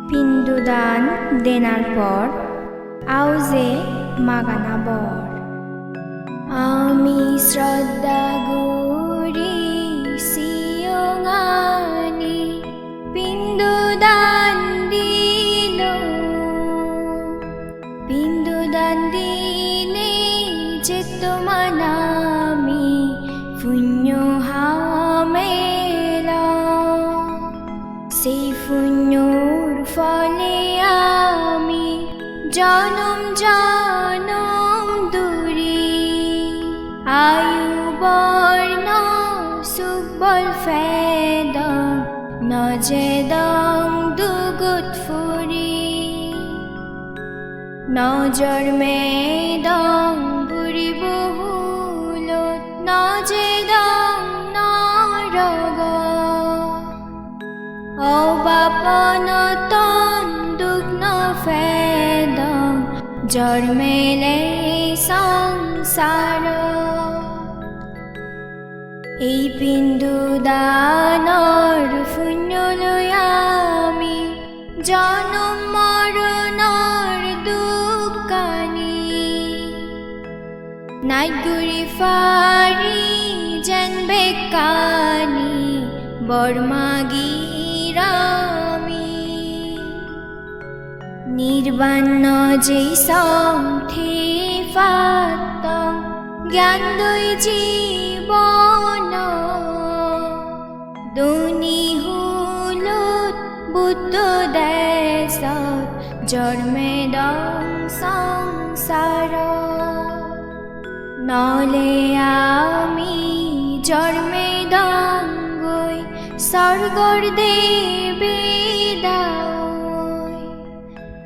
পিণ্ডদান দেনার পর আউজে মাগানা বর। আমি শ্রদ্ধা গুরি সিয়ঙানি পিণ্ডদান দিল। পিণ্ডদান দিনে চেতমানামি পুণ্য হামেলা। সেই পুণ্যর ফলে আমি জনম জনম দুরি আয়ু বর্ণ সুবল ফেদং নজেদং দুগুত ফুরি। নজন্মেদং বুড়ি বহুলত নজেদং নরগ। অবাপনতন দুগ্ন ফেদং জন্মেলে সংসার। এই পিণ্ডদানৰ পুণ্য লৈ আমি জনম মৰণৰ দুকানি নাইগুৰি ফাৰি যেন বেকানি বৰমাগিৰামি। নিৰ্বাণ যে সংথে ফাতং জ্ঞান দৈ জীৱন। দুনি হুলত বুদ্ধ দেশত জন্মেদং সংসাৰ। নলে আমি জন্মেদং গৈ স্বৰ্গৰ দেৱী দায়।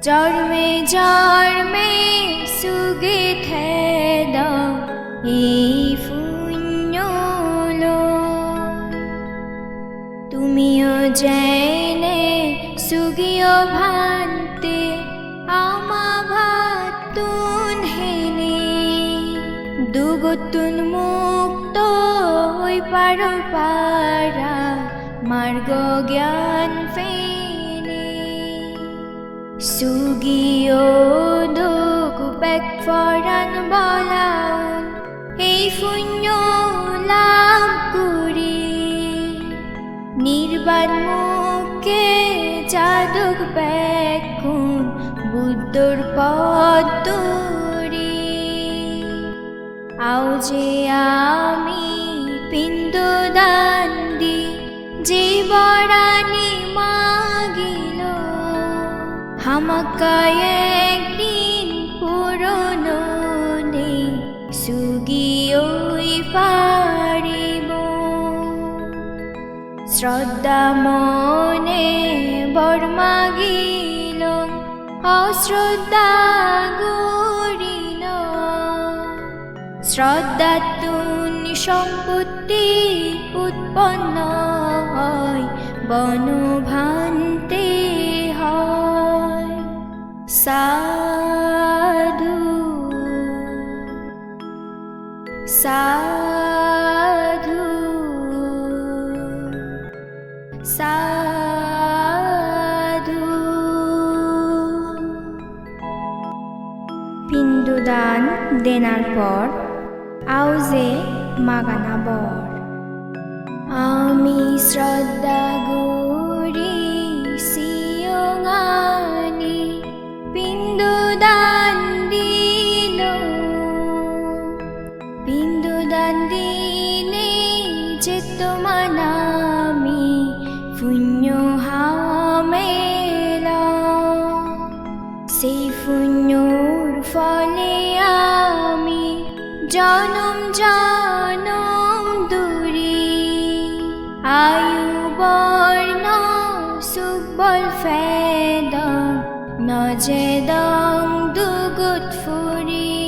জন্মে জন্মে সুগে থেদং এই পুণ্য লয়। তুমিও জেনে সুগিও ভান্তে আমা ভাতুন হেনে। দুগতুন মুক্ত হই পারো পারা মার্গ জ্ঞান ফেনে। সুগিও দুখ বেক ফরান বলান এই পুণ্য লাভ করি। নির্বাণ মুখে যাদুক বেকুন বুদ্ধর পদ ধরি। আউজে আমি পিণ্ডদান দি জীবরানি মাগিল। হামাকা একদিন পুরনো নেই সুগিয়ই পারিব। শ্রদ্ধা মনে বর মাগিল অশ্রদ্ধা গরিল। শ্রদ্ধা তুন সম্পত্তি উৎপন্ন হয় বনভান্তে হয়। সাধু সাধু সাধু। পিণ্ডদান দেনার পর আউজে মাগানা বর। আমি শ্রদ্ধা গুরি সিয়ঙানি পিণ্ডদান দিল। পিণ্ডদান দিনে চেতমানামি পুণ্য হামেলা। সেই পুণ্যর ফলে আমি জনম জনম দুরি আয়ু বর্ণ সুবল ফেদং নজেদং দুগুত ফুরি।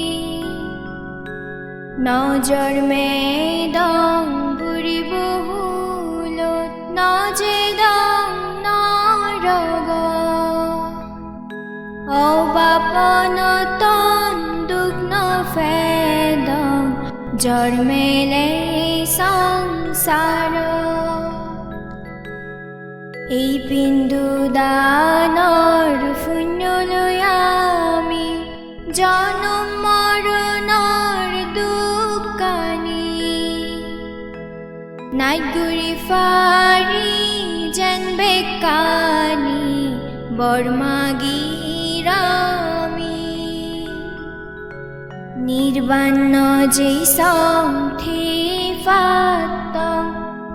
নজন্মেদং বুড়ি বহুলত নজেদং নরগ। অবাপনতন দুগ্ন ফেদং জন্মেলে সংসার। এই পিণ্ডু দানৰ পুণ্য লৈ আমি জনম মৰণৰ দুখ কানি নাইট ঘূৰি ফাৰি যেন বেকানি বৰমাগিৰামি নিৰ্বাণ যেই সংথে ফাতং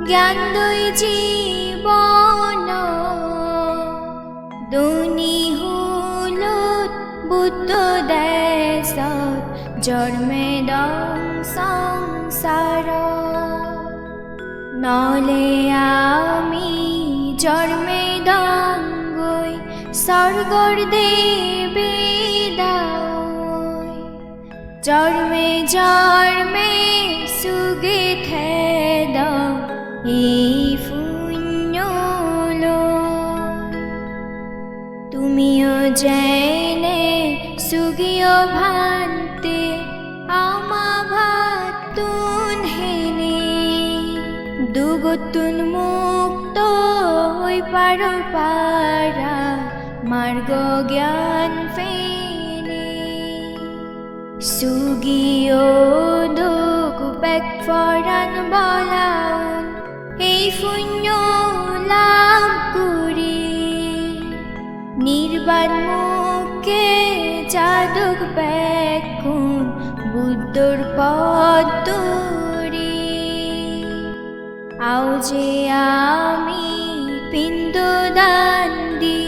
জ্ঞান দৈ জীৱন দুনি হুলত বুদ্ধ দেশত জন্মে দং সংসাৰ নলে আমি জন্মে দং গৈ স্বৰ্গৰ দেৱে দাই জন্মে জন্মে সুগে থেদ এই পুণ্যলৈ তুমিও যেনে সুগিয় ভান্তে আমা ভাতুন হেনে দুগতুন মুক্ত হৈ পাৰা মাৰ্গ জ্ঞান ফেনে সুগিয় দুখ বেক ফৰান বলাউন এই পুণ্য লাভ কৰি নিৰ্বাণ মুখে যাদুক বেকুন বুদ্ধৰ পদ ধৰি আও যে আমি পিণ্ড দান দি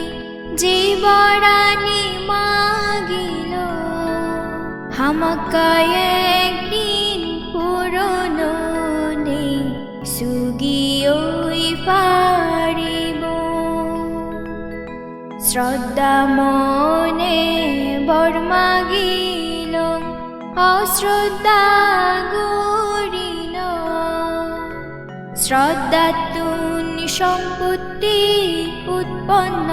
জীৱৰাণী মাগিল হামাকায় একদিন পুৰণনে সুগিয়ৈ পাৰিব শ্ৰদ্ধা মনে বৰ মাগিল অশ্ৰদ্ধা গৰিল শ্ৰদ্ধাতুন সম্পত্তি উৎপন্ন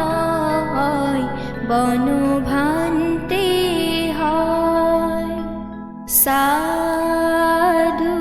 হয় বনভান্তে হয় সাধু